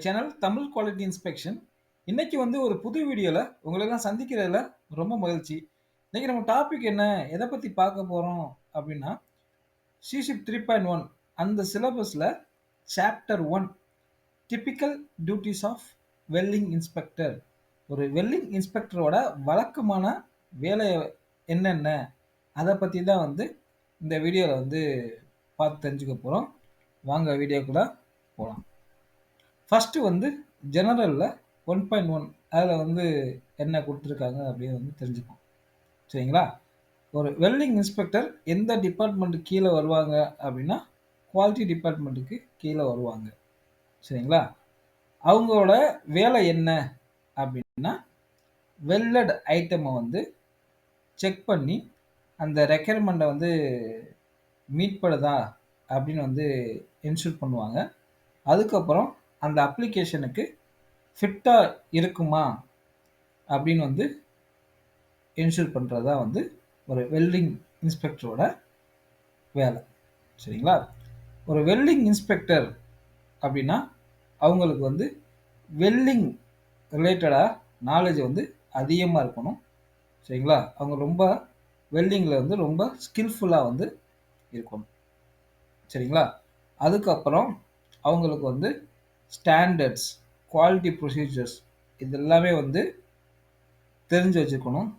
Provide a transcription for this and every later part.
Channel Tamil quality inspection. இன்னைக்கு வந்து ஒரு புது வீடியோல உங்களெல்லாம் சந்திக்கிறதுல ரொம்ப மகிழ்ச்சி. இன்னைக்கு நம்ம டாபிக் என்ன? எத பத்தி பார்க்க போறோம் அப்படின்னா, சிஷிப் 3.1 அந்த சிலபஸ்ல chapter 1 typical duties of welding inspector. ஒரு வெல்டிங் இன்ஸ்பெக்டரோட வழக்கமான வேலை என்னென்ன? அத பத்தி தான் வந்து இந்த வீடியோல வந்து பார்த்து தெரிஞ்சுக்க போறோம். வாங்க வீடியோக்குள்ள போலாம். ஃபர்ஸ்ட் வந்து ஜெனரல்ல 1.1 அதில் வந்து என்ன கொடுத்துருக்காங்க அப்படின்னு வந்து தெரிஞ்சுப்போம். சரிங்களா? ஒரு வெல்டிங் இன்ஸ்பெக்டர் எந்த டிபார்ட்மெண்ட்டுக்கு கீழே வருவாங்க அப்படின்னா, குவாலிட்டி டிபார்ட்மெண்ட்டுக்கு கீழே வருவாங்க. சரிங்களா? அவங்களோட வேலை என்ன அப்படின்னா, வெல்லட் ஐட்டமை வந்து செக் பண்ணி அந்த ரெக்யர்மெண்ட்டை வந்து மீட் பண்ணுதா அப்படின்னு வந்து என்ஷூர் பண்ணுவாங்க. அதுக்கப்புறம் அந்த அப்ளிகேஷனுக்கு ஃபிட்டா இருக்குமா அப்படின்னு வந்து என்ஷூர் பண்ணுறது தான் வந்து ஒரு வெல்டிங் இன்ஸ்பெக்டரோட வேலை. சரிங்களா? ஒரு வெல்டிங் இன்ஸ்பெக்டர் அப்படின்னா அவங்களுக்கு வந்து வெல்டிங் ரிலேட்டடாக நாலேஜ் வந்து அதிகமாக இருக்கணும். சரிங்களா? அவங்க ரொம்ப வெல்டிங்கில் வந்து ரொம்ப ஸ்கில்ஃபுல்லாக வந்து இருக்கணும். சரிங்களா? அதுக்கப்புறம் அவங்களுக்கு வந்து ஸ்டாண்டர்ட்ஸ், குவாலிட்டி ப்ரொசீஜர்ஸ் இது எல்லாமே வந்து தெரிஞ்சு வச்சுக்கணும்.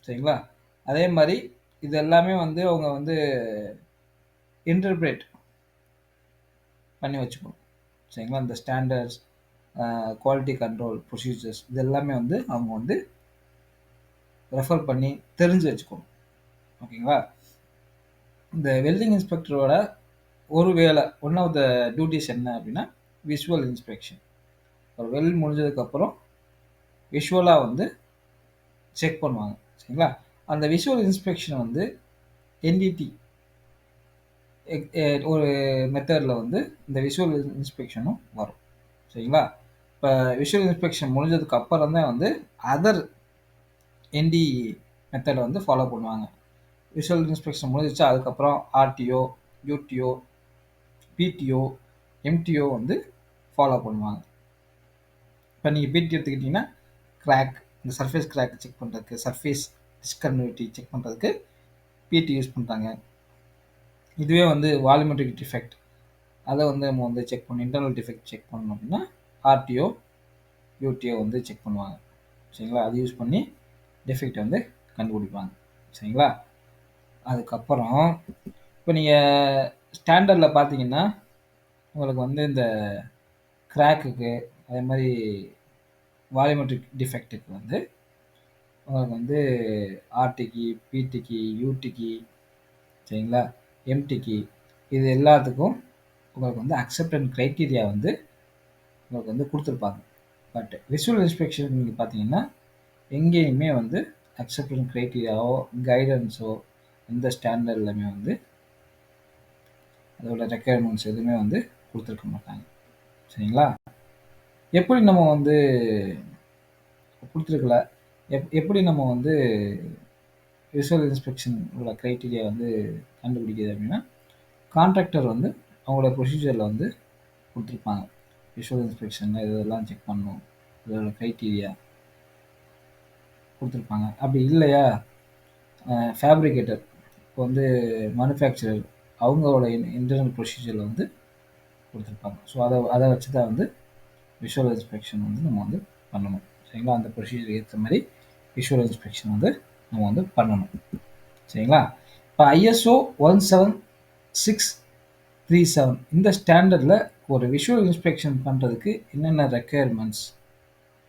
சரிங்களா? அதே மாதிரி இது எல்லாமே வந்து அவங்க வந்து இன்டர்பிரேட் பண்ணி வச்சுக்கணும். சரிங்களா? இந்த ஸ்டாண்டர்ட்ஸ், குவாலிட்டி கண்ட்ரோல் ப்ரொசீஜர்ஸ் இது எல்லாமே வந்து அவங்க வந்து ரெஃபர் பண்ணி தெரிஞ்சு வச்சுக்கணும். ஓகேங்களா? இந்த வெல்டிங் இன்ஸ்பெக்டரோட ஒரு வேலை ஒன் ஆஃப் த டியூட்டிஸ் என்ன அப்படின்னா விஷுவல் இன்ஸ்பெக்ஷன். ஒரு வெல்ட் முடிஞ்சதுக்கப்புறம் விஷுவலாக வந்து செக் பண்ணுவாங்க. சரிங்களா? அந்த விஷுவல் இன்ஸ்பெக்ஷன் வந்து என்டிடி ஒரு மெத்தடில் வந்து இந்த விஷுவல் இன்ஸ்பெக்ஷனும் வரும். சரிங்களா? இப்போ விஷுவல் இன்ஸ்பெக்ஷன் முடிஞ்சதுக்கு அப்புறம் தான் வந்து அதர் என்டி மெத்தடை வந்து ஃபாலோ பண்ணுவாங்க. விஷுவல் இன்ஸ்பெக்ஷன் முடிஞ்சிச்சு அதுக்கப்புறம் ஆர்டிஓ, யூடிஓ, பிடிஓ, எம்டிஓ வந்து ஃபாலோ பண்ணுவாங்க. இப்போ நீங்கள் பிடி எடுத்துக்கிட்டிங்கன்னா கிராக், இந்த சர்ஃபேஸ் கிராக் செக் பண்ணுறதுக்கு, சர்ஃபேஸ் டிஸ்கன்டினியூட்டி செக் பண்ணுறதுக்கு பிடி யூஸ் பண்ணுறாங்க. இதுவே வந்து வால்யூமெட்ரிக் டிஃபெக்ட் அதை வந்து நம்ம வந்து செக் பண்ணணும், இன்டர்னல் டிஃபெக்ட் செக் பண்ணணும் அப்படின்னா ஆர்டிஓ, யூடிஓ வந்து செக் பண்ணுவாங்க. சரிங்களா? அது யூஸ் பண்ணி டிஃபெக்ட் வந்து கண்டுபிடிப்பாங்க. சரிங்களா? அதுக்கப்புறம் இப்போ நீங்கள் ஸ்டாண்டர்டில் பார்த்தீங்கன்னா உங்களுக்கு வந்து இந்த கிராக்குக்கு அதே மாதிரி வால்யூமெட்ரிக் டிஃபெக்ட்டுக்கு வந்து உங்களுக்கு வந்து ஆர்டிக்கு, பிடிக்கு, யூடிக்கு, சரிங்களா, எம்டிக்கு இது எல்லாத்துக்கும் உங்களுக்கு வந்து அக்செப்டன்ஸ் க்ரைட்டீரியா வந்து உங்களுக்கு வந்து கொடுத்துருப்பாங்க. பட் விஷுவல் இன்ஸ்பெக்ஷன் நீங்கள் பார்த்தீங்கன்னா எங்கேயுமே வந்து அக்செப்டன்ஸ் க்ரைட்டீரியாவோ கைடன்ஸோ எந்த ஸ்டாண்டர்ட்லையுமே வந்து அதோட ரெக்குயர்மெண்ட்ஸ் எதுவுமே வந்து கொடுத்துருக்க மாட்டாங்க. சரிங்களா? எப்படி நம்ம வந்து கொடுத்துருக்கல எப்படி நம்ம வந்து விஷுவல் இன்ஸ்பெக்ஷனோட க்ரைட்டீரியா வந்து கண்டுபிடிக்கிது அப்படின்னா, கான்ட்ராக்டர் வந்து அவங்களோட ப்ரொசீஜரில் வந்து கொடுத்துருப்பாங்க. விஷுவல் இன்ஸ்பெக்ஷனில் இதெல்லாம் செக் பண்ணணும், இதோட க்ரைட்டீரியா கொடுத்துருப்பாங்க. அப்படி இல்லையா ஃபேப்ரிகேட்டர், இப்போ வந்து மேனுஃபேக்சரர் அவங்களோட இன்டர்னல் ப்ரொசீஜரில் வந்து கொடுத்துருப்பாங்க. ஸோ அதை வச்சு தான் வந்து விஷுவல் இன்ஸ்பெக்ஷன் வந்து நம்ம வந்து பண்ணணும். சரிங்களா? அந்த ப்ரொசீஜர் ஏற்ற மாதிரி விஷுவல் இன்ஸ்பெக்ஷன் வந்து நம்ம வந்து பண்ணணும். சரிங்களா? இப்போ ஐஎஸ்ஓ 17637 இந்த ஸ்டாண்டர்டில் ஒரு விஷுவல் இன்ஸ்பெக்ஷன் பண்ணுறதுக்கு என்னென்ன ரெக்குயர்மெண்ட்ஸ்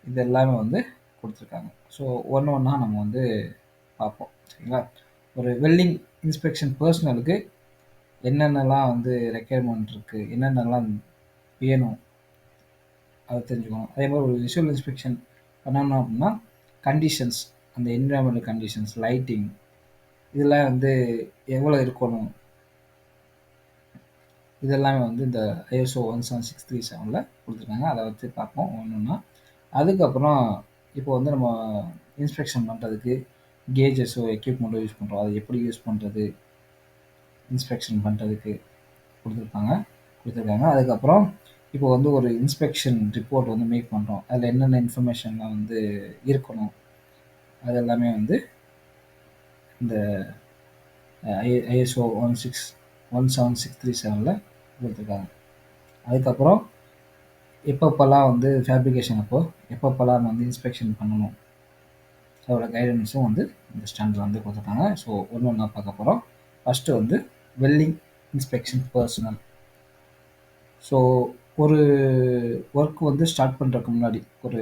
இது எல்லாமே வந்து கொடுத்துருக்காங்க. ஸோ ஒன்று ஒன்றா நம்ம வந்து பார்ப்போம். சரிங்களா? ஒரு வெல்டிங் இன்ஸ்பெக்ஷன் பர்சனலுக்கு என்னென்னலாம் வந்து ரெக்குயர்மெண்ட் இருக்குது, என்னென்னலாம் வேணும் அதை தெரிஞ்சுக்கணும். அதே மாதிரி ஒரு விஷுவல் இன்ஸ்பெக்ஷன் பண்ணணும் அப்படின்னா கண்டிஷன்ஸ், அந்த என்விரான்மெண்டல் கண்டிஷன்ஸ், லைட்டிங் இதெல்லாம் வந்து எவ்வளோ இருக்கணும், இதெல்லாமே வந்து இந்த ஐஎஸ்ஓ 17637 கொடுத்துருக்காங்க. அதை வச்சு பார்ப்போம் ஒன்றுன்னா. அதுக்கப்புறம் இப்போ வந்து நம்ம இன்ஸ்பெக்ஷன் பண்ணுறதுக்கு கேஜஸோ எக்யூப்மெண்ட்டோ யூஸ் பண்ணுறோம், அதை எப்படி யூஸ் பண்ணுறது இன்ஸ்பெக்ஷன் பண்ணுறதுக்கு கொடுத்துருக்காங்க. அதுக்கப்புறம் இப்போ வந்து ஒரு இன்ஸ்பெக்ஷன் ரிப்போர்ட் வந்து மேக் பண்ணுறோம். அதில் என்னென்ன இன்ஃபர்மேஷன்லாம் வந்து இருக்கணும், அது எல்லாமே வந்து இந்த ஐஎஸ்ஓ 17637 கொடுத்துருக்காங்க. அதுக்கப்புறம் எப்பப்போலாம் வந்து ஃபேப்ரிகேஷன் அப்போ எப்பப்போலாம் வந்து இன்ஸ்பெக்ஷன் பண்ணணும், அதோட கைடன்ஸும் வந்து இந்த ஸ்டாண்டர்ட் வந்து கொடுத்துருக்காங்க. ஸோ ஒன்று ஒன்றா பார்க்க போகிறோம். ஃபஸ்ட்டு வந்து வெல்டிங் இன்ஸ்பெக்ஷன் பர்சனல். ஸோ ஒரு ஒர்க் வந்து ஸ்டார்ட் பண்ணுறதுக்கு முன்னாடி, ஒரு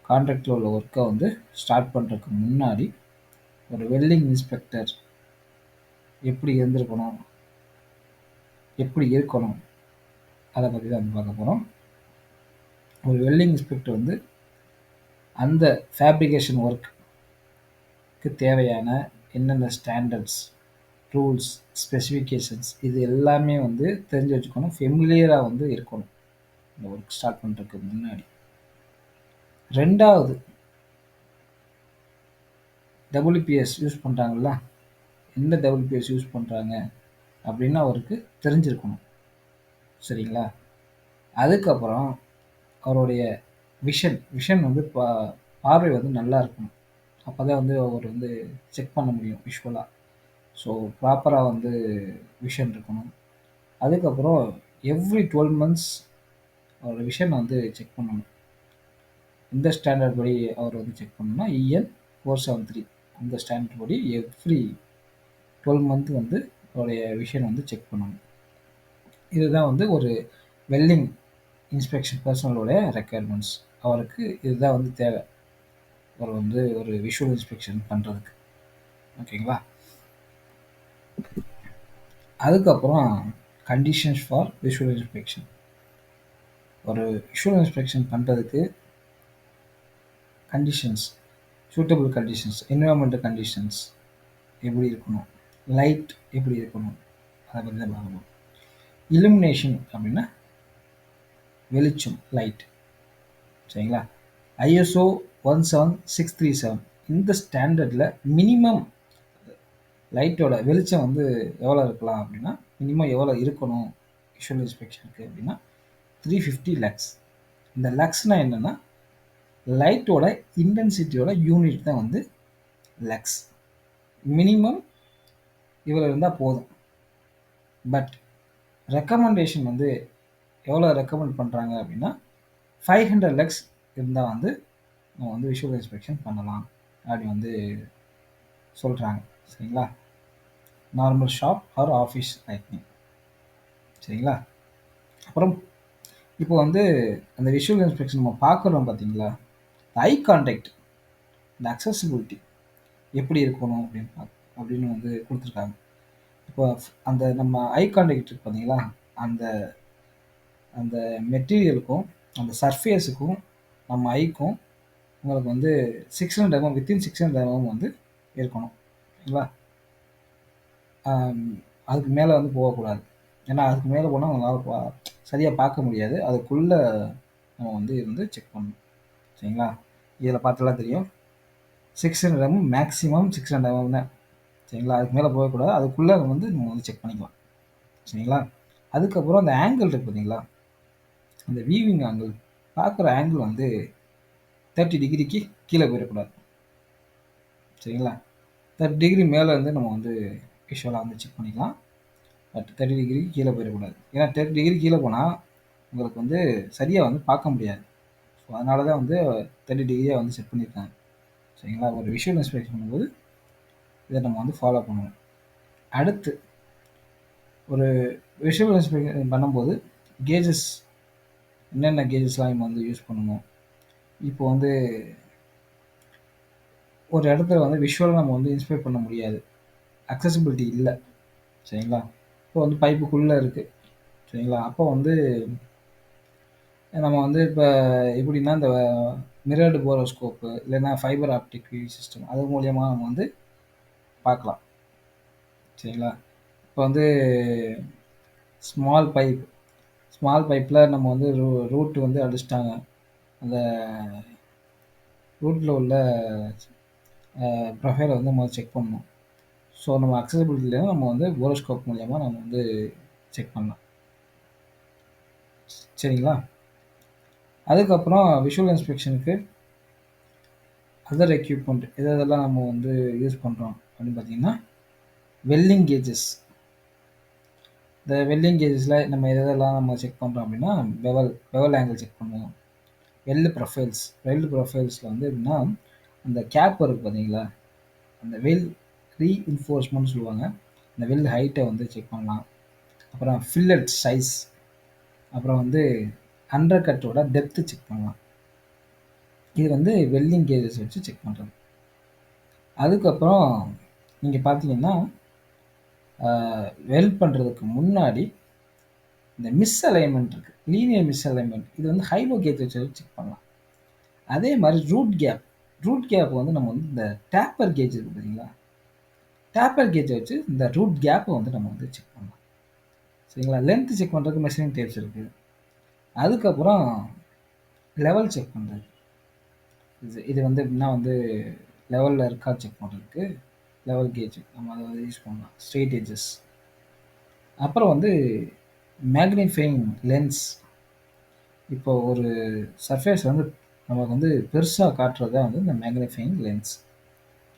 கான்ட்ராக்டில் உள்ள ஒர்க்கை வந்து ஸ்டார்ட் பண்ணுறதுக்கு முன்னாடி ஒரு வெல்டிங் இன்ஸ்பெக்டர் எப்படி இருந்திருக்கணும், எப்படி இருக்கணும், அதை பற்றி தான் வந்து பார்க்க போகிறோம். ஒரு வெல்டிங் இன்ஸ்பெக்டர் வந்து அந்த ஃபேப்ரிகேஷன் ஒர்க்கு தேவையான என்னென்ன ஸ்டாண்டர்ட்ஸ், ரூல்ஸ், ஸ்பெசிஃபிகேஷன்ஸ் இது எல்லாமே வந்து தெரிஞ்சு வச்சுக்கணும். ஃபெமிலியராக வந்து இருக்கணும் இந்த ஒர்க் ஸ்டார்ட் பண்ணுறதுக்கு முன்னாடி. ரெண்டாவது, டபிள்யூபிஎஸ் யூஸ் பண்ணுறாங்களா, எந்த டபிள்யூபிஎஸ் யூஸ் பண்ணுறாங்க அப்படின்னு அவருக்கு தெரிஞ்சிருக்கணும். சரிங்களா? அதுக்கப்புறம் அவருடைய விஷன் வந்து பார்வை வந்து நல்லா இருக்கணும். அப்போ தான் வந்து அவர் வந்து செக் பண்ண முடியும் விஷுவலாக. ஸோ ப்ராப்பராக வந்து விஷன் இருக்கணும். அதுக்கப்புறம் எவ்ரி 12 months அவரோட விஷன் வந்து செக் பண்ணணும். இந்த ஸ்டாண்டர்ட் படி அவர் வந்து செக் பண்ணணும்னா EN 473 அந்த ஸ்டாண்டர்ட் படி எவ்ரி 12 month வந்து அவருடைய விஷன் வந்து செக் பண்ணணும். இதுதான் வந்து ஒரு வெல்டிங் இன்ஸ்பெக்ஷன் பர்சனலோடைய ரெக்குயர்மெண்ட்ஸ். அவருக்கு இதுதான் வந்து தேவை, அவர் வந்து ஒரு விஷுவல் இன்ஸ்பெக்ஷன் பண்ணுறதுக்கு. ஓகேங்களா? அதுக்கப்புறம் கண்டிஷன்ஸ் ஃபார் விஷுவல் இன்ஸ்பெக்ஷன். ஒரு விஷுவல் இன்ஸ்பெக்ஷன் பண்ணுறதுக்கு conditions, suitable conditions, environmental conditions எப்படி இருக்கணும், லைட் எப்படி இருக்கணும், அதை பற்றி தான் பார்க்கணும். இலுமினேஷன் அப்படின்னா வெளிச்சம், லைட். சரிங்களா? ஐஎஸ்ஓ 17637 இந்த ஸ்டாண்டர்டில் மினிமம் லைட்டோட வெளிச்சம் வந்து எவ்வளோ இருக்கலாம் அப்படின்னா, மினிமம் எவ்வளோ இருக்கணும் விஷுவல் இன்ஸ்பெக்ஷனுக்கு அப்படின்னா 350 லக்ஸ். இந்த லக்ஸ்னால் என்னென்னா லைட்டோட இன்டென்சிட்டியோட யூனிட் தான் வந்து லக்ஸ். மினிமம் இவ்வளோ இருந்தால் போதும். பட் ரெக்கமெண்டேஷன் வந்து எவ்வளோ ரெக்கமெண்ட் பண்ணுறாங்க அப்படின்னா 500 லக்ஸ் இருந்தால் வந்து நம்ம வந்து விஷுவல் இன்ஸ்பெக்ஷன் பண்ணலாம் அப்படி வந்து சொல்கிறாங்க. சரிங்களா? Normal shop or office lightning. சரிங்களா? அப்புறம் இப்போ வந்து அந்த விஷுவல் இன்ஸ்பெக்ஷன் நம்ம பார்க்குறோம் பார்த்தீங்களா, ஐ கான்டாக்ட், இந்த அக்சசிபிலிட்டி எப்படி இருக்கணும் அப்படின்னு வந்து கொடுத்துருக்காங்க. இப்போ அந்த நம்ம ஐ கான்டாக்ட் இருக்கு பார்த்தீங்களா, அந்த அந்த மெட்டீரியலுக்கும் அந்த சர்ஃபேஸுக்கும் நம்ம ஐக்கும் உங்களுக்கு வந்து 600 mm வித்தின் 600 mm வந்து இருக்கணும். சரிங்களா? அதுக்கு மேலே வந்து போகக்கூடாது. ஏன்னா அதுக்கு மேலே போனால் நம்மளால் சரியாக பார்க்க முடியாது. அதுக்குள்ளே நம்ம வந்து இருந்து செக் பண்ணணும். சரிங்களா? இதில் பார்த்தாலாம் தெரியும் 600 mm மேக்ஸிமம் 600 mm தான். சரிங்களா? அதுக்கு மேலே போகக்கூடாது. அதுக்குள்ளே வந்து நம்ம வந்து செக் பண்ணிக்கலாம். சரிங்களா? அதுக்கப்புறம் அந்த ஆங்கிள் இருக்குது பார்த்தீங்களா, அந்த வீவிங் ஆங்கிள், பார்க்குற ஆங்கிள் வந்து 30 டிகிரிக்கு கீழே போயிடக்கூடாது. சரிங்களா? 30 டிகிரி மேலே வந்து நம்ம வந்து விஷுவலாக வந்து செக் பண்ணிக்கலாம். பட் 30 டிகிரிக்கு கீழே போயிடக்கூடாது. ஏன்னா 30 டிகிரி கீழே போனால் உங்களுக்கு வந்து சரியாக வந்து பார்க்க முடியாது. ஸோ அதனால தான் வந்து 30 டிகிரியாக வந்து செட் பண்ணியிருக்காங்க. சரிங்களா? ஒரு விஷுவல் இன்ஸ்பெக்ஷன் பண்ணும்போது இதை நம்ம வந்து ஃபாலோ பண்ணுவோம். அடுத்து ஒரு விஷுவல் இன்ஸ்பெக்ஷன் பண்ணும்போது கேஜஸ், என்னென்ன கேஜஸ்லாம் நம்ம வந்து யூஸ் பண்ணணும். இப்போ வந்து ஒரு இடத்துல வந்து விஷுவலாக நம்ம வந்து இன்ஸ்பெக்ட் பண்ண முடியாது, அக்சசிபிலிட்டி இல்லை. சரிங்களா? இப்போ வந்து பைப்புக்குள்ளே இருக்குது. சரிங்களா? அப்போ வந்து நம்ம வந்து இப்போ எப்படின்னா இந்த மிரர்டு போரோஸ்கோப்பு இல்லைன்னா ஃபைபர் ஆப்டிக் சிஸ்டம் அது மூலியமாக நம்ம வந்து பார்க்கலாம். சரிங்களா? இப்போ வந்து ஸ்மால் பைப்பில் நம்ம வந்து ரூட் வந்து அடிச்சிட்டாங்க. அந்த ரூட்டில் உள்ள ப்ரொஃபைலை வந்து நம்ம செக் பண்ணணும். ஸோ நம்ம அக்சசிபிலிட்டியில் நம்ம வந்து போரோஸ்கோப் மூலியமாக நம்ம வந்து செக் பண்ணலாம். சரிங்களா? அதுக்கப்புறம் விஷுவல் இன்ஸ்பெக்ஷனுக்கு அதர் எக்யூப்மெண்ட் எதெல்லாம் நம்ம வந்து யூஸ் பண்ணுறோம் அப்படின்னு பார்த்தீங்கன்னா, வெல்டிங் கேஜஸ். இந்த வெல்டிங் கேஜஸில் நம்ம எதெல்லாம் நம்ம செக் பண்ணுறோம் அப்படின்னா, பெவல் ஆங்கிள் செக் பண்ணுவோம். வெல்டு ப்ரொஃபைல்ஸில் வந்து எப்படின்னா, அந்த கேப் இருக்குது பார்த்தீங்களா, அந்த வெல் ரீஇன்ஃபோர்ஸ்மெண்ட் சொல்லுவாங்க. அந்த வெல் ஹைட்டை வந்து செக் பண்ணலாம். அப்புறம் ஃபில்லட் சைஸ், அப்புறம் வந்து அண்டர் கட்டோட டெப்த்து செக் பண்ணலாம். இது வந்து வெல்டிங் கேஜஸ் வச்சு செக் பண்ணுறது. அதுக்கப்புறம் நீங்கள் பார்த்தீங்கன்னா, வெல்ட் பண்ணுறதுக்கு முன்னாடி இந்த மிஸ் அலைன்மெண்ட் இருக்குது, லீனியர் மிஸ் அலைன்மெண்ட். இது வந்து ஹைலோ கேஜ் வச்சு செக் பண்ணலாம். அதே மாதிரி ரூட் கேப் வந்து நம்ம வந்து இந்த டேப்பர் கேஜ் இருக்குது பார்த்தீங்களா, டேப்பர் கேஜை வச்சு இந்த ரூட் கேப்பை வந்து நம்ம வந்து செக் பண்ணலாம். சரிங்களா? லென்த் செக் பண்ணுறதுக்கு மெஷரிங் டேப்ஸ் இருக்குது. அதுக்கப்புறம் லெவல் செக் பண்ணுறது. இது வந்து எப்படின்னா வந்து லெவலில் இருக்கா செக் பண்ணுறதுக்கு லெவல் கேஜ் நம்ம அதை வந்து யூஸ் பண்ணலாம். Straight edges. அப்புறம் வந்து மேக்னிஃபைங் லென்ஸ். இப்போ ஒரு சர்ஃபேஸ் வந்து நமக்கு வந்து பெருசாக காட்டுறது தான் வந்து இந்த மேக்னிஃபைங் லென்ஸ்.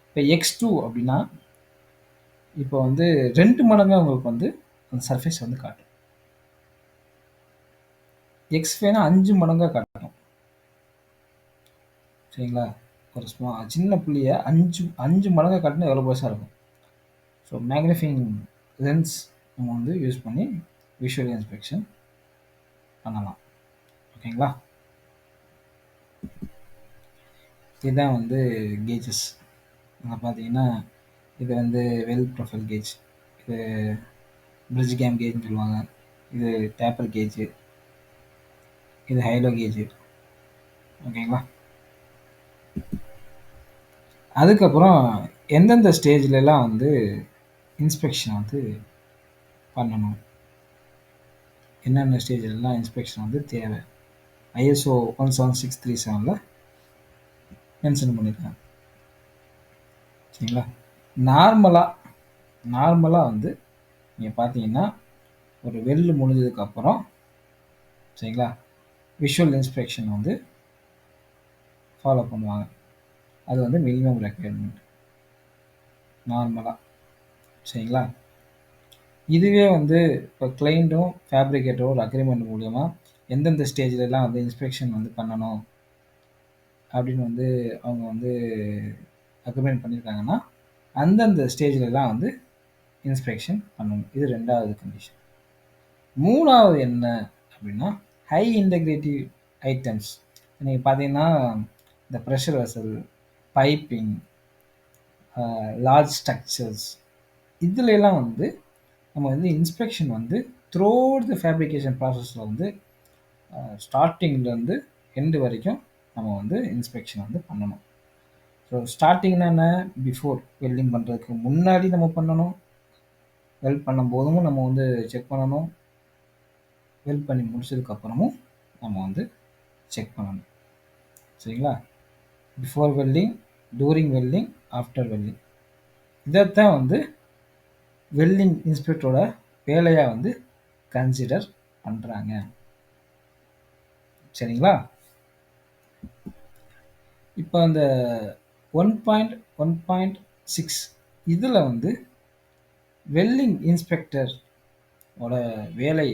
இப்போ X2 அப்படின்னா இப்போ வந்து 2 மடங்காக உங்களுக்கு வந்து அந்த சர்ஃபேஸ் வந்து காட்டும். X5னா 5 மடங்காக காட்டும். சரிங்களா? ஒரு சின்ன புள்ளியை 5 மடங்காக காட்டினா எவ்வளோ பெருசாக இருக்கும். ஸோ மேக்னிஃபைங் லென்ஸ் நம்ம வந்து யூஸ் பண்ணி விஷுவல் இன்ஸ்பெக்ஷன் பண்ணலாம். ஓகேங்களா? இதுதான் வந்து கேஜஸ். அங்கே பார்த்தீங்கன்னா, இது வந்து வெல் ப்ரொஃபைல் கேஜ், இது பிரிட்ஜ் கேம் கேஜ்னு சொல்லுவாங்க, இது டேப்பர் கேஜ், இது ஹைலோ கேஜ். ஓகேங்களா? அதுக்கப்புறம் எந்தெந்த ஸ்டேஜ்லலாம் வந்து இன்ஸ்பெக்ஷன் வந்து பண்ணணும், என்னென்ன ஸ்டேஜ்லலாம் இன்ஸ்பெக்ஷன் வந்து தேவை, ISO 17637 மென்ஷன் பண்ணியிருக்காங்க. சரிங்களா? நார்மலாக வந்து நீங்கள் பார்த்தீங்கன்னா, ஒரு வெல் முடிஞ்சதுக்கப்புறம் சரிங்களா, விஷுவல் இன்ஸ்பெக்ஷன் வந்து ஃபாலோ பண்ணுவாங்க. அது வந்து மினிமம் ரெக்குயர்மெண்ட் நார்மலாக. சரிங்களா? இதுவே வந்து இப்போ கிளைண்ட்டும் ஃபேப்ரிகேட்டரும் ஒரு அக்ரிமெண்ட் மூலிமா எந்தெந்த ஸ்டேஜ்லலாம் வந்து இன்ஸ்பெக்ஷன் வந்து பண்ணணும் அப்படின்னு வந்து அவங்க வந்து அக்ரிமெண்ட் பண்ணியிருக்காங்கன்னா, அந்தந்த ஸ்டேஜ்லலாம் வந்து இன்ஸ்பெக்ஷன் பண்ணணும். இது 2வது கண்டிஷன். 3வது என்ன அப்படின்னா, ஹை இன்டெகிரிட்டி ஐட்டம்ஸ். நீங்கள் பார்த்தீங்கன்னா, இந்த pressure vessel, piping, large structures, இதுலலாம் வந்து நம்ம வந்து இன்ஸ்பெக்ஷன் வந்து த்ரூஅவுட் த ஃபேப்ரிகேஷன் ப்ராசஸில் வந்து ஸ்டார்டிங்லேருந்து எண்டு வரைக்கும் நம்ம வந்து இன்ஸ்பெக்ஷன் வந்து பண்ணணும். ஸோ ஸ்டார்டிங்னா என்ன, பிஃபோர் வெல்டிங் பண்ணுறதுக்கு முன்னாடி நம்ம பண்ணணும், வெல்ட் பண்ணும்போதும் நம்ம வந்து செக் பண்ணணும், வெல்ட் பண்ணி முடிச்சதுக்கப்புறமும் நம்ம வந்து செக் பண்ணணும். சரிங்களா? Before welding, during welding, after welding. இதைத்தான் வந்து வெல்டிங் இன்ஸ்பெக்டரோட வேலையாக வந்து கன்சிடர் பண்ணுறாங்க. சரிங்களா? இப்போ அந்த 1.1.6 இதில் வந்து வெல்டிங் இன்ஸ்பெக்டரோட வேலை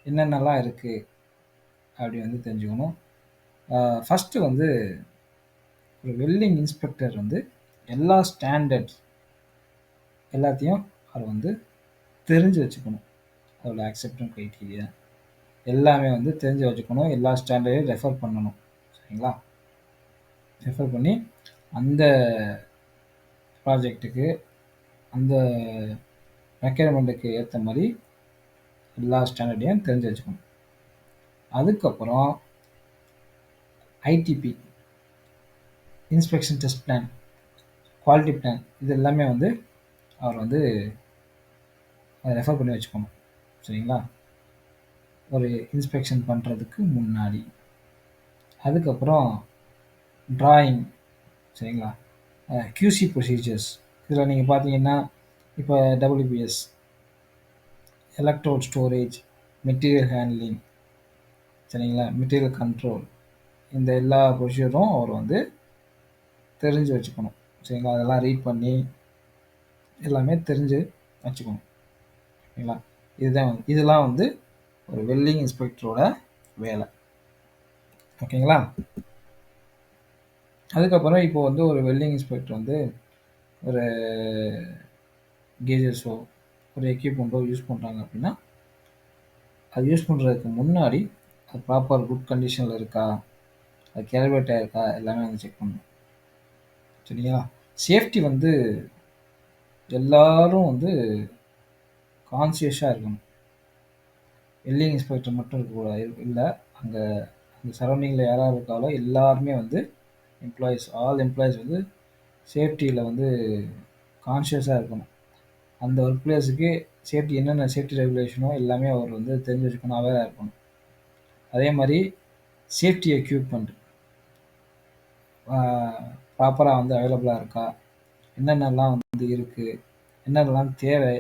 என்னென்னலாம் இருக்குது அப்படி வந்து தெரிஞ்சுக்கணும். ஃபஸ்ட்டு வந்து ஒரு வெல்டிங் இன்ஸ்பெக்டர் வந்து எல்லா ஸ்டாண்டர்ட்ஸ் எல்லாத்தையும் அவர் வந்து தெரிஞ்சு வச்சுக்கணும். அதோட அக்செப்டன்ஸ் க்ரைட்டீரியா எல்லாமே வந்து தெரிஞ்சு வச்சுக்கணும். எல்லா ஸ்டாண்டர்டையும் ரெஃபர் பண்ணணும். சரிங்களா? ரெஃபர் பண்ணி அந்த ப்ராஜெக்ட்டுக்கு அந்த ரெக்யர்மெண்ட்டுக்கு ஏற்ற மாதிரி எல்லா ஸ்டாண்டர்டையும் தெரிஞ்சு வச்சுக்கணும். அதுக்கப்புறம் ITP, inspection test plan, quality plan, இது எல்லாமே வந்து அவர் வந்து ரெஃபர் பண்ணி வச்சுக்கணும். சரிங்களா? ஒரு இன்ஸ்பெக்ஷன் பண்ணுறதுக்கு முன்னாடி. அதுக்கப்புறம் ட்ராயிங். சரிங்களா? QC procedures. இதில் நீங்கள் பார்த்தீங்கன்னா, இப்போ WBS, electrode storage, material handling, சரிங்களா? மெட்டீரியல் கண்ட்ரோல் இந்த எல்லா ப்ரொசீஜரும் அவர் வந்து தெரிஞ்சு வச்சுக்கணும். சரிங்களா? அதெல்லாம் ரீட் பண்ணி எல்லாமே தெரிஞ்சு வச்சுக்கணும். சரிங்களா? இதெல்லாம் வந்து ஒரு வெல்டிங் இன்ஸ்பெக்டரோட வேலை. ஓகேங்களா? அதுக்கப்புறம் இப்போ வந்து ஒரு வெல்டிங் இன்ஸ்பெக்டர் வந்து ஒரு கேஜஸோ ஒரு எக்யூப்மெண்ட்டோ யூஸ் பண்ணுறாங்க அப்படின்னா அது யூஸ் பண்ணுறதுக்கு முன்னாடி அது ப்ராப்பர் குட் கண்டிஷனில் இருக்கா, அது கேலிபரேட் ஆகிருக்கா எல்லாமே வந்து செக் பண்ணணும். சரிங்களா? சேஃப்டி வந்து எல்லாரும் வந்து கான்சியஸாக இருக்கணும். வெல்டிங் இன்ஸ்பெக்டர் மட்டும் இருக்கக்கூடாது இல்லை, அங்கே அந்த சரௌண்டிங்கில் யாராவது இருக்காலோ எல்லாருமே வந்து ஆல் எம்ப்ளாயீஸ் வந்து சேஃப்டியில் வந்து கான்ஷியஸாக இருக்கணும். அந்த ஒர்க் பிளேஸுக்கு சேஃப்டி என்னென்ன சேஃப்டி ரெகுலேஷனோ எல்லாமே அவர் வந்து தெரிஞ்சு வச்சுக்கணும், அவேராக இருக்கணும். அதே மாதிரி சேஃப்டி எக்யூப்மெண்ட் ப்ராப்பராக வந்து அவைலபிளாக இருக்கா, என்னென்னலாம் வந்து இருக்குது, என்னென்னலாம் தேவை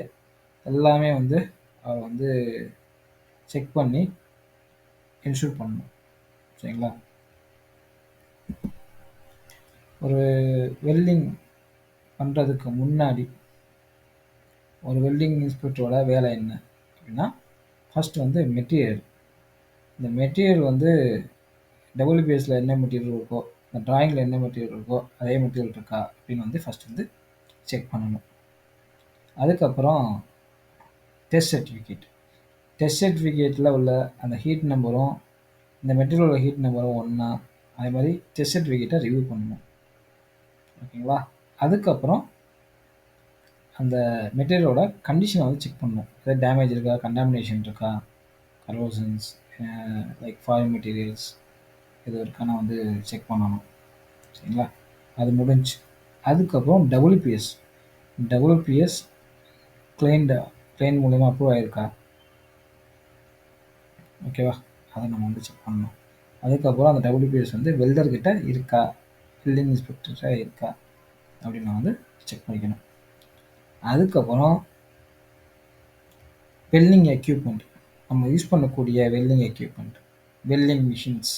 எல்லாமே வந்து அவர் வந்து செக் பண்ணி இன்ஷூர் பண்ணணும். சரிங்களா? ஒரு வெல்டிங் பண்ணுறதுக்கு முன்னாடி ஒரு வெல்டிங் இன்ஸ்பெக்டரோட வேலை என்ன அப்படின்னா, ஃபஸ்ட்டு வந்து மெட்டீரியல். இந்த மெட்டீரியல் வந்து டபிள்யூபிஎஸ்சில் என்ன மெட்டீரியல் இருக்கோ, இந்த ட்ராயிங்கில் என்ன மெட்டீரியல் இருக்கோ அதே மெட்டீரியல் இருக்கா அப்படின்னு வந்து ஃபஸ்ட் வந்து செக் பண்ணணும். அதுக்கப்புறம் டெஸ்ட் சர்டிஃபிகேட். டெஸ்ட் சர்டிஃபிகேட்டில் உள்ள அந்த ஹீட் நம்பரும் இந்த மெட்டீரியலோட ஹீட் நம்பரும் ஒன்றா, அதே மாதிரி டெஸ்ட் சர்டிஃபிகேட்டை ரிவ்யூ பண்ணணும். ஓகேங்களா? அதுக்கப்புறம் அந்த மெட்டீரியலோட கண்டிஷனை வந்து செக் பண்ணணும். ஏதாவது டேமேஜ் இருக்கா, கண்டாமினேஷன் இருக்கா, கரோசன்ஸ் லைக் ஃபாரின் மெட்டீரியல்ஸ் இது இருக்கான வந்து செக் பண்ணணும். சரிங்களா? அது முடிஞ்சு அதுக்கப்புறம் டபிள்யூபிஎஸ் கிளைண்ட் மூலயமா அப்ரூவ் ஆகிருக்கா, ஓகேவா? அதை நம்ம வந்து செக் பண்ணணும். அதுக்கப்புறம் அந்த டபிள்யூபிஎஸ் வந்து வெல்டர்கிட்ட இருக்கா, பில்டிங் இன்ஸ்பெக்டர்கிட்ட இருக்கா அப்படின்னு நான் வந்து செக் பண்ணிக்கணும். அதுக்கப்புறம் வெல்டிங் எக்யூப்மெண்ட், நம்ம யூஸ் பண்ணக்கூடிய welding equipment, welding machines,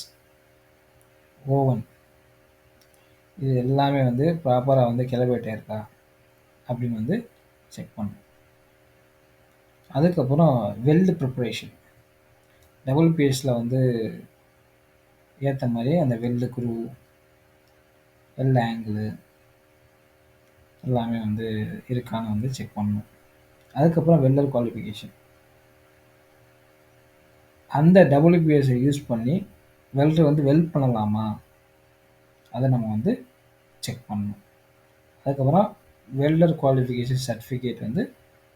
oven, இது எல்லாமே வந்து ப்ராப்பராக வந்து கேலிபரேட் ஆயிருக்கா அப்படின்னு வந்து செக் பண்ணணும். அதுக்கப்புறம் வெல்டு ப்ரிப்பரேஷன், டபிள்யூபிஎஸ்சில் வந்து ஏற்ற மாதிரி அந்த வெல்டு குரூ, வெல்டு ஆங்கிள் எல்லாமே வந்து இருக்கான்னு வந்து செக் பண்ணணும். அதுக்கப்புறம் வெல்டர் குவாலிஃபிகேஷன், அந்த டபிள்யூபிஎஸ்ஸை யூஸ் பண்ணி வெல்டர் வந்து வெல்ட் பண்ணலாமா அதை நம்ம வந்து செக் பண்ணணும். அதுக்கப்புறம் வெல்டர் குவாலிஃபிகேஷன் சர்டிஃபிகேட் வந்து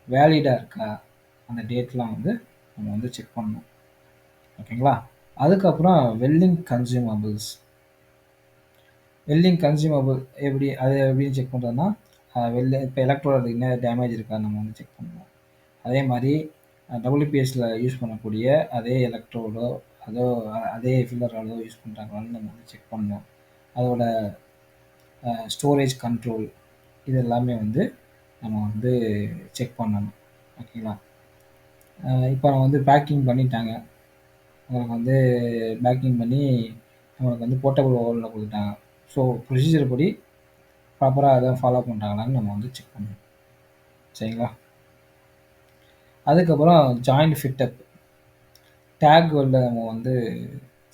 வேலிடாக இருக்கா, அந்த டேட்லாம் வந்து நம்ம வந்து செக் பண்ணணும். ஓகேங்களா? அதுக்கப்புறம் வெல்டிங் கன்சியூமபிள்ஸ். வெல்டிங் கன்சியூமபிள் அது எப்படின்னு செக் பண்ணுறதுன்னா, இப்போ எலக்ட்ரோட என்ன டேமேஜ் இருக்கான்னு நம்ம வந்து செக் பண்ணணும். அதே மாதிரி டபிள்யூபிஎஸ்சில் யூஸ் பண்ணக்கூடிய அதே எலக்ட்ரோடோ அதே ஃபில்லரோடோ யூஸ் பண்ணுறாங்களான்னு நம்ம வந்து செக் பண்ணணும். அதோட ஸ்டோரேஜ் கண்ட்ரோல் இது எல்லாமே வந்து நம்ம வந்து செக் பண்ணணும். ஓகேங்களா? இப்போ நம்ம வந்து பேக்கிங் பண்ணிட்டாங்க, உங்களுக்கு வந்து பேக்கிங் பண்ணி நம்மளுக்கு வந்து போர்ட்டபிள் ஓவனில் கொடுத்துட்டாங்க. ஸோ ப்ரொசீஜர் படி ப்ராப்பராக அதை ஃபாலோ பண்ணுறாங்களான்னு நம்ம வந்து செக் பண்ணணும். சரிங்களா? அதுக்கப்புறம் ஜாயிண்ட் ஃபிட்டப், டேக் வெல்டை நம்ம வந்து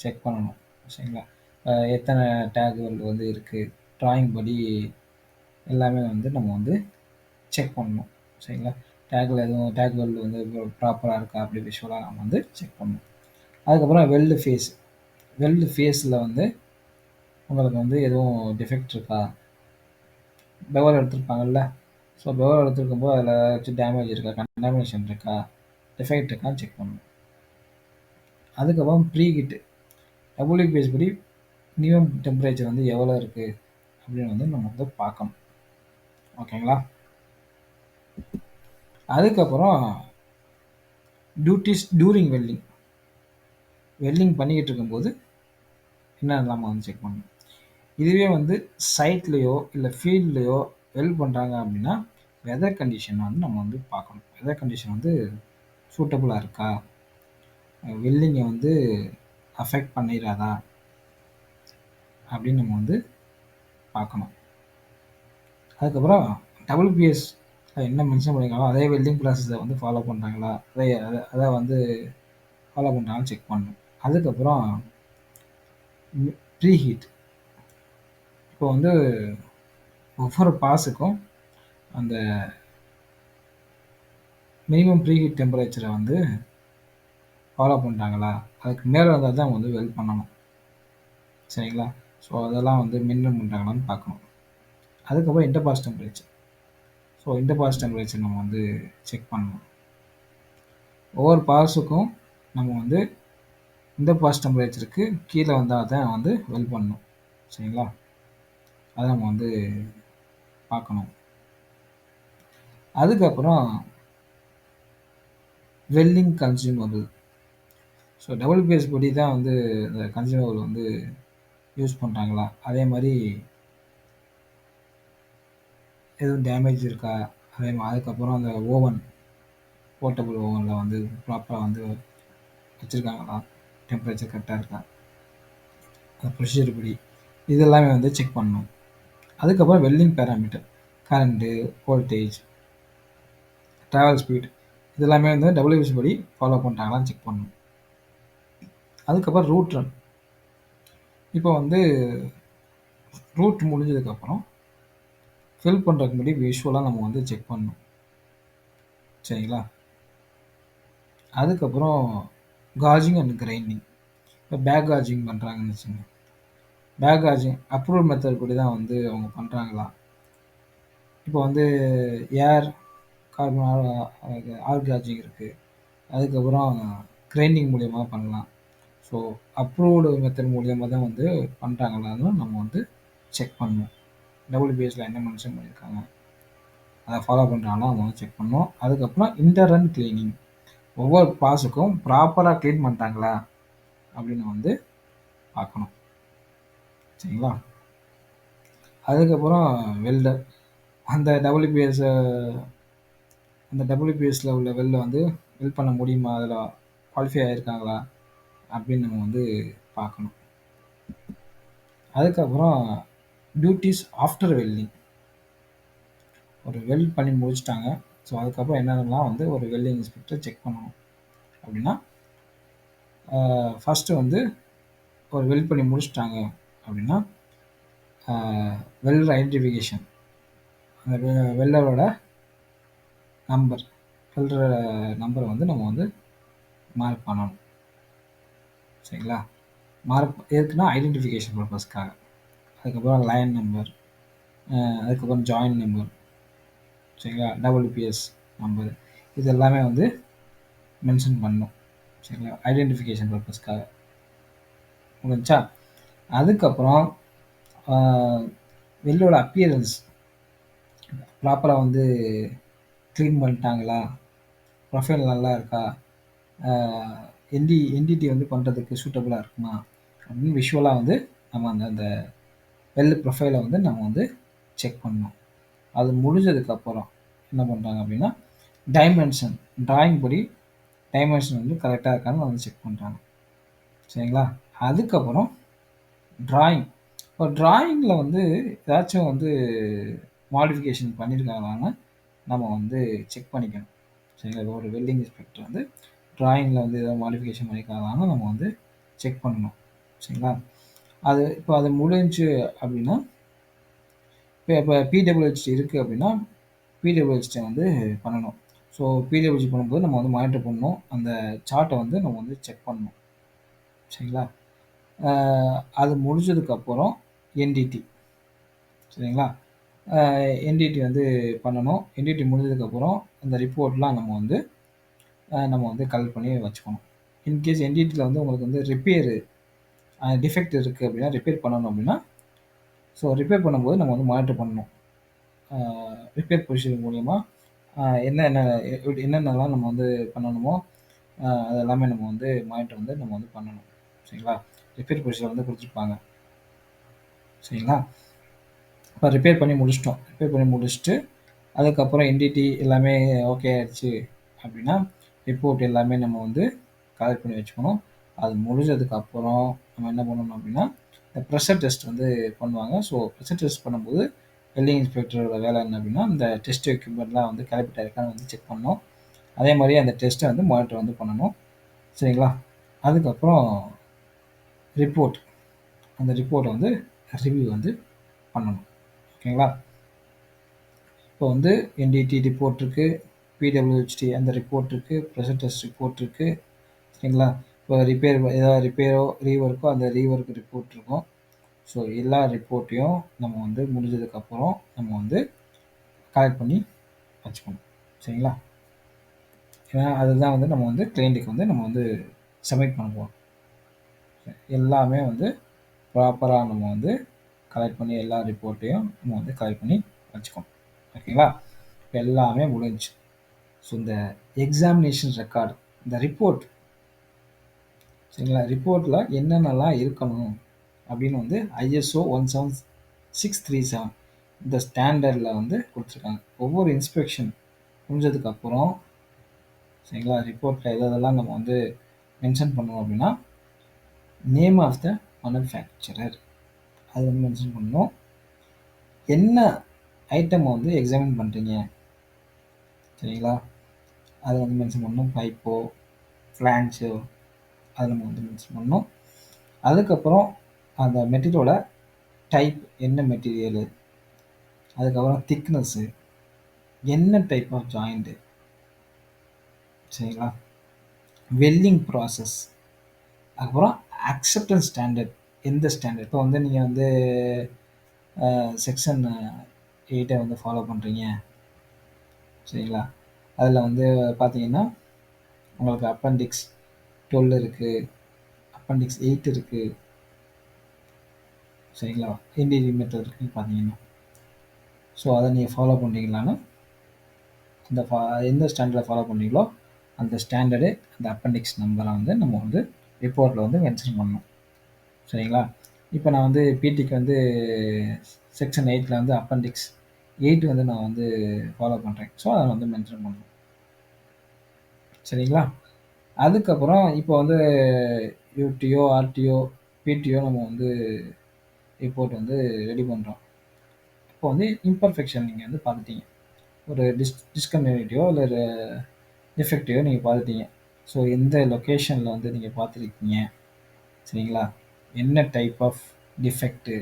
செக் பண்ணணும். சரிங்களா? எத்தனை டேக் வெல்டு வந்து இருக்குது, ட்ராயிங் படி எல்லாமே வந்து நம்ம வந்து செக் பண்ணணும். சரிங்களா? டேக் வெல்டு வந்து ப்ராப்பராக இருக்கா அப்படி விஷுவலாக நம்ம வந்து செக் பண்ணணும். அதுக்கப்புறம் வெல்டு ஃபேஸில் வந்து உங்களுக்கு வந்து எதுவும் டிஃபெக்ட் இருக்கா, பெவர் எடுத்திருப்பாங்கல்ல, ஸோ பெவர் எடுத்துருக்கும்போது அதில் ஏதாச்சும் டேமேஜ் இருக்கா, கண்டாமினேஷன் இருக்கா, டிஃபெக்ட் இருக்கான்னு செக் பண்ணணும். அதுக்கப்புறம் ப்ரீஹீட்டு, டபிள்யூபிஎஸ் படி மினிமம் டெம்பரேச்சர் வந்து எவ்வளோ இருக்குது அப்படின்னு வந்து நம்ம வந்து பார்க்கணும். ஓகேங்களா? அதுக்கப்புறம் டியூட்டிஸ் டூரிங் வெல்டிங் பண்ணிக்கிட்டு இருக்கும்போது என்னென்னலாம் வந்து செக் பண்ணணும். இதுவே வந்து சைட்லேயோ இல்லை ஃபீல்ட்லேயோ வெல்ட் பண்ணுறாங்க அப்படின்னா வெதர் கண்டிஷன் வந்து நம்ம வந்து பார்க்கணும். வெதர் கண்டிஷன் வந்து சூட்டபுளாக இருக்கா, வெல்டிங்கை வந்து அஃபெக்ட் பண்ணிடாதா அப்படின்னு நம்ம வந்து பார்க்கணும். அதுக்கப்புறம் டபிள்யூபிஎஸ் என்ன மென்ஷன் பண்ணியிருக்காங்களோ அதே வெல்டிங் ப்ராசஸை வந்து ஃபாலோ பண்ணுறாங்களா, அதை வந்து ஃபாலோ பண்ணுறாங்கன்னு செக் பண்ணணும். அதுக்கப்புறம் ப்ரீ ஹீட். இப்போ வந்து ஒவ்வொரு பாஸுக்கும் அந்த மினிமம் ப்ரீ ஹீட் டெம்பரேச்சரை வந்து ஃபாலோ பண்ணுறாங்களா, அதுக்கு மேலே வந்தால் தான் வந்து வெல்ட் பண்ணணும். சரிங்களா? ஸோ அதெல்லாம் வந்து மெயின்டைன் பண்ணுறாங்களான்னு பார்க்கணும். அதுக்கப்புறம் இன்டர்பாஸ் டெம்பரேச்சர். ஸோ இன்டர்பாஸ் டெம்பரேச்சர் நம்ம வந்து செக் பண்ணணும். ஒவ்வொரு பாஸுக்கும் நம்ம வந்து இன்டர்பாஸ் டெம்பரேச்சருக்கு கீழே வந்தால் தான் வந்து வெல்ட் பண்ணணும். சரிங்களா? அதை நம்ம வந்து பார்க்கணும். அதுக்கப்புறம் வெல்டிங் கன்சியூமபிள். ஸோ டபிள்யூபிஎஸ் படி தான் வந்து இந்த கன்சியூமபிள் வந்து யூஸ் பண்ணுறாங்களா, அதே மாதிரி எதுவும் டேமேஜ் இருக்கா, அதே மாதிரி அதுக்கப்புறம் அந்த ஓவன், போர்ட்டபிள் ஓவனில் வந்து ப்ராப்பராக வந்து வச்சுருக்காங்களா, டெம்பரேச்சர் கரெக்டாக இருக்கா, அந்த ப்ரொசீஜர் படி இது எல்லாமே வந்து செக் பண்ணணும். அதுக்கப்புறம் welding parameter, current, voltage, travel speed, இது எல்லாமே வந்து டபிள்யூபிஎஸ் படி ஃபாலோ பண்ணுறாங்களான்னு செக் பண்ணணும். அதுக்கப்புறம் ரூட் ரன். இப்போ வந்து ரூட் முடிஞ்சதுக்கப்புறம் ஃபில் பண்ணுறதுக்கு முன்னாடி விஷுவலாக நம்ம வந்து செக் பண்ணணும். சரிங்களா? அதுக்கப்புறம் காஜிங் அண்ட் கிரைண்டிங். இப்போ பேக் காஜிங் பண்ணுறாங்கன்னு வச்சுங்க. பேக் காஜிங் அப்ரூவல் மெத்தட் படி தான் வந்து அவங்க பண்ணுறாங்களா, இப்போ வந்து ஏர் கார்பன் ஆர் காஜிங் இருக்குது, அதுக்கப்புறம் கிரைண்டிங் மூலியமா பண்ணலாம். ஸோ அப்ரூவ்டு மெத்தட் மூலியமாக தான் வந்து பண்ணுறாங்களான்னு நம்ம வந்து செக் பண்ணணும். டபிள்யூபிஎஸ்ல என்ன மென்ஷன் பண்ணியிருக்காங்க, அதை ஃபாலோ பண்ணுறாங்களா நம்ம வந்து செக் பண்ணணும். அதுக்கப்புறம் இன்டர்ரன் கிளீனிங். ஒவ்வொரு பாஸுக்கும் ப்ராப்பராக க்ளீன் பண்ணிட்டாங்களா அப்படின்னு வந்து பார்க்கணும். சரிங்களா? அதுக்கப்புறம் வெல்டர். அந்த டபிள்யூபிஎஸ்ல உள்ள வெல்ல வந்து வெல்ட் பண்ண முடியுமா, அதில் குவாலிஃபை ஆகிருக்காங்களா அப்படின்னு நம்ம வந்து பார்க்கணும். அதுக்கப்புறம் டியூட்டிஸ் ஆஃப்டர் வெல்டிங். ஒரு வெல்ட் பண்ணி முடிச்சிட்டாங்க, ஸோ அதுக்கப்புறம் என்னென்னலாம் வந்து ஒரு வெல்டிங் இன்ஸ்பெக்டர் செக் பண்ணணும் அப்படின்னா, ஃபஸ்ட்டு வந்து ஒரு வெல்ட் பண்ணி முடிச்சிட்டாங்க அப்படின்னா வெல்டர் ஐடென்டிஃபிகேஷன், அந்த வெல்டரோட நம்பரை வந்து நம்ம வந்து மார்க் பண்ணணும். சரிங்களா? மார்க் எதுக்குன்னா ஐடென்டிஃபிகேஷன் பர்பஸ்க்காக. அதுக்கப்புறம் லைன் நம்பர், அதுக்கப்புறம் ஜாயின் நம்பர், சரிங்களா, டபிள்யூபிஎஸ் நம்பர், இது எல்லாமே வந்து மென்ஷன் பண்ணணும். சரிங்களா? ஐடென்டிஃபிகேஷன் பர்பஸ்க்காக. முடிஞ்சா அதுக்கப்புறம் வெல்லோட அப்பியரன்ஸ் ப்ராப்பராக வந்து க்ளீன் பண்ணிட்டாங்களா, ப்ரொஃபைல் நல்லா இருக்கா, என்டிடி வந்து பண்ணுறதுக்கு சூட்டபுளாக இருக்குமா அப்படின்னு விஷுவலாக வந்து நம்ம அந்த வெல் ப்ரொஃபைலை வந்து நம்ம வந்து செக் பண்ணணும். அது முடிஞ்சதுக்கப்புறம் என்ன பண்ணுறாங்க அப்படின்னா, டைமென்ஷன், டிராயிங் படி டைமென்ஷன் வந்து கரெக்டாக இருக்கான்னு வந்து செக் பண்ணுறாங்க. சரிங்களா? அதுக்கப்புறம் டிராயிங். இப்போ டிராயிங்கில் வந்து ஏதாச்சும் வந்து மாடிஃபிகேஷன் பண்ணியிருக்காங்களான்னு நம்ம வந்து செக் பண்ணிக்கணும். சரிங்களா? ஒரு வெல்டிங் இன்ஸ்பெக்டர் வந்து டிராயிங்கில் வந்து ஏதாவது மாடிஃபிகேஷன் பண்ணியிருக்காங்களான்னு நம்ம வந்து செக் பண்ணணும். சரிங்களா? இப்போ அது முடிஞ்சு அப்படின்னா, இப்போ பிடபிள்யூஹெச்டி இருக்குது அப்படின்னா பிடபிள்யூஹெச்டி வந்து பண்ணணும். ஸோ பிடபிள்யூஹெச்டி பண்ணும்போது நம்ம வந்து மானிட்டர் பண்ணணும், அந்த சார்ட்டை வந்து நம்ம வந்து செக் பண்ணணும். சரிங்களா? அது முடிஞ்சதுக்கப்புறம் என்டிடி. சரிங்களா? என்டிடி வந்து பண்ணணும். என்டிடி முடிஞ்சதுக்கப்புறம் அந்த ரிப்போர்ட்லாம் நம்ம வந்து கலெக்ட் பண்ணி வச்சுக்கணும். இன்கேஸ் என்டிடியில் வந்து உங்களுக்கு வந்து டிஃபெக்ட் இருக்குது அப்படின்னா, ரிப்பேர் பண்ணணும் அப்படின்னா, ஸோ ரிப்பேர் பண்ணும்போது நம்ம வந்து மானிட்டர் பண்ணணும். ரிப்பேர் ப்ரொசீஜர் மூலிமா என்னென்னலாம் நம்ம வந்து பண்ணணுமோ அது எல்லாமே நம்ம வந்து மானிட்டர் வந்து நம்ம வந்து பண்ணணும். சரிங்களா? ரிப்பேர் ப்ரொசீஜர் வந்து கொடுத்துருப்பாங்க. சரிங்களா? இப்போ ரிப்பேர் பண்ணி முடிச்சுட்டு அதுக்கப்புறம் என்டிடி எல்லாமே ஓகே ஆயிடுச்சு அப்படின்னா, ரிப்போர்ட் எல்லாமே நம்ம வந்து கலெக்ட் பண்ணி வச்சுக்கணும். அது முடிஞ்சதுக்கு அப்புறம் நம்ம என்ன பண்ணணும் அப்படின்னா, இந்த ப்ரெஷர் டெஸ்ட் வந்து பண்ணுவாங்க. ஸோ ப்ரெஷர் டெஸ்ட் பண்ணும்போது வெல்டிங் இன்ஸ்பெக்டரோட வேலை என்ன அப்படின்னா, இந்த டெஸ்ட் எக்யூப்மெண்ட்லாம் வந்து கரெக்ட்டா இருக்கான்னு வந்து செக் பண்ணணும். அதே மாரி அந்த டெஸ்ட்ட வந்து மானிட்டர் வந்து பண்ணணும். சரிங்களா? அதுக்கப்புறம் ரிப்போர்ட். அந்த ரிப்போர்ட்ட வந்து ரிவ்யூ வந்து பண்ணணும். ஓகேங்களா? இப்போ வந்து என்டிடி ரிப்போர்ட் இருக்கு, பிடபிள்யூஹெச்டி அந்த ரிப்போர்ட் இருக்கு, ப்ரெஷர் டெஸ்ட் ரிப்போர்ட் இருக்கு. சரிங்களா? இப்போ ஏதாவது ரிப்பேரோ, ரீவொர்க்கோ அந்த ரீவொர்க் ரிப்போர்ட் இருக்கும். ஸோ எல்லா ரிப்போர்ட்டையும் நம்ம வந்து முடிஞ்சதுக்கப்புறம் நம்ம வந்து கலெக்ட் பண்ணி வச்சுக்கணும். சரிங்களா? ஏன்னா அதுதான் வந்து நம்ம வந்து கிளையண்ட்டுக்கு வந்து நம்ம வந்து சப்மிட் பண்ண போறோம். எல்லாமே வந்து ப்ராப்பரா நம்ம வந்து கலெக்ட் பண்ணி எல்லா ரிப்போர்ட்டையும் நம்ம வந்து கலெக்ட் பண்ணி வச்சுக்கணும். ஓகேங்களா? இப்ப எல்லாமே முடிஞ்சுச்சு. ஸோ இந்த எக்ஸாமினேஷன் ரெக்கார்ட், இந்த ரிப்போர்ட் சரிங்களா? ரிப்போர்ட்ல என்னென்னலாம் இருக்கணும் அப்படின்னு வந்து ISO 17637 இந்த ஸ்டாண்டர்ட்ல வந்து குடுத்துருக்காங்க. ஒவ்வொரு இன்ஸ்பெக்ஷன் முடிஞ்சதுக்கப்புறம் சரிங்களா? ரிப்போர்ட்ல எதெல்லாம் நம்ம வந்து மென்ஷன் பண்ணணும் அப்படின்னா, நேம் ஆஃப் த மேனுஃபேக்சரர் அது வந்து மென்ஷன் பண்ணணும். என்ன ஐட்டம் வந்து எக்ஸாமின் பண்றீங்க சரிங்களா? அத வந்து மென்ஷன் பண்ணணும். பைப்போ, ஃப்ளான்ஸோ அத நம்ம வந்து மென்ஷன் பண்ணணும். அதுக்கப்புறம் அந்த மெட்டீரியலோட டைப் என்ன மெட்டீரியலு, அதுக்கப்புறம் திக்னஸ்ஸு, என்ன டைப் ஆஃப் ஜாயிண்ட் சரிங்களா? வெல்டிங் ப்ராசஸ், அதுக்கப்புறம் அக்செப்டன்ஸ் ஸ்டாண்டர்ட் எந்த ஸ்டாண்டர்ட் இப்போ வந்து நீங்க வந்து செக்ஷன் 8 வந்து ஃபாலோ பண்றீங்க சரிங்களா? அதில வந்து பார்த்தீங்கன்னா, உங்களுக்கு அப்பெண்டிக்ஸ் 12 இருக்கு, அப்பெண்டிக்ஸ் 8 இருக்கு சரிங்களா? என்டிடி மெத்தட் இருக்குன்னு பார்த்தீங்கன்னா. ஸோ அத நீங்க ஃபாலோ பண்றீங்களான்னு இந்த எந்த ஸ்டாண்டர்ட ஃபாலோ பண்றீங்களோ, அந்த ஸ்டாண்டர்டு, அந்த அப்பெண்டிக்ஸ் நம்பர வந்து நம்ம வந்து ரிப்போர்ட்ல வந்து மென்ஷன் பண்ணணும். சரிங்களா? இப்ப நான் வந்து பிடிக்கு வந்து செக்ஷன் 8ல வந்து அப்பெண்டிக்ஸ் 8 வந்து நான் வந்து ஃபாலோ பண்றேன். ஸோ அத வந்து மென்ஷன் பண்ணணும். சரிங்களா? அதுக்கப்புறம் இப்போ வந்து யூடிஓ, ஆர்டிஓ, பிடிஓ நம்ம வந்து ரிப்போர்ட் வந்து ரெடி பண்றோம். இப்போ வந்து இம்பர்ஃபெக்ஷன் நீங்க வந்து பார்த்துட்டீங்க. ஒரு டிஸ்கன்டினியூட்டியோ இல்ல ஒரு டிஃபெக்டையோ நீங்க பார்த்துட்டீங்க. ஸோ எந்த லொகேஷன்ல வந்து நீங்க பார்த்துருக்கீங்க. சரிங்களா? என்ன டைப் ஆஃப் டிஃபெக்ட்டு,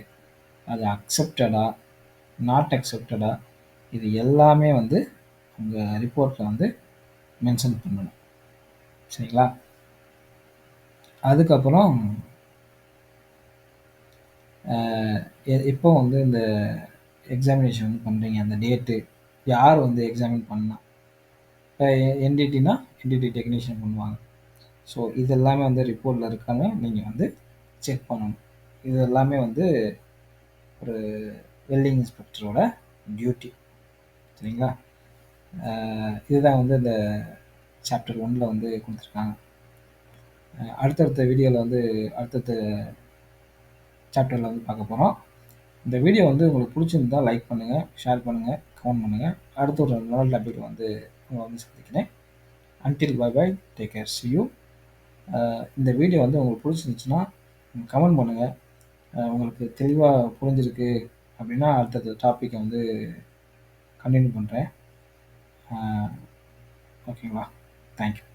அது அக்செப்டடா, நாட் அக்செப்டடா இது எல்லாமே வந்து உங்க ரிப்போர்ட்ல வந்து மென்ஷன் பண்ணணும். சரிங்களா? அதுக்கப்புறம் அ எப்போ வந்து இந்த எக்ஸாமினேஷன் வந்து பண்றீங்க, அந்த டேட்டு, யார் வந்து எக்ஸாமின் பண்ணா? இப்ப என்டிடினா, என்டிடி டெக்னீஷியன் பண்ணுவாங்க. ஸோ இது எல்லாமே வந்து ரிப்போர்ட்ல இருக்கான்னு நீங்க வந்து செக் பண்ணணும். இது எல்லாமே வந்து ஒரு வெல்டிங் இன்ஸ்பெக்டரோட டியூட்டி. சரிங்களா? இதுதான் வந்து இந்த சாப்டர் 1ல வந்து குடுத்துருக்காங்க. அடுத்தடுத்த வீடியோல வந்து அடுத்தடுத்த சாப்டர்ல வந்து பார்க்க போறோம். இந்த வீடியோ வந்து உங்களுக்கு புடிச்சிருந்தா லைக் பண்ணுங்க, ஷேர் பண்ணுங்க, கமெண்ட் பண்ணுங்க. அடுத்த ஒரு நல்ல டாபிக்ல வந்து உங்கள வந்து சந்திக்கிறேன். Until bye bye. Take care. see you. இந்த வீடியோ வந்து உங்களுக்கு புடிச்சிருந்துச்சுன்னா கமெண்ட் பண்ணுங்க. உங்களுக்கு தெளிவா புரிஞ்சிருக்கு அப்படின்னா அடுத்தடுத்த டாபிக்க வந்து கன்டின்யூ பண்றேன். ஓகேங்களா? Thank you.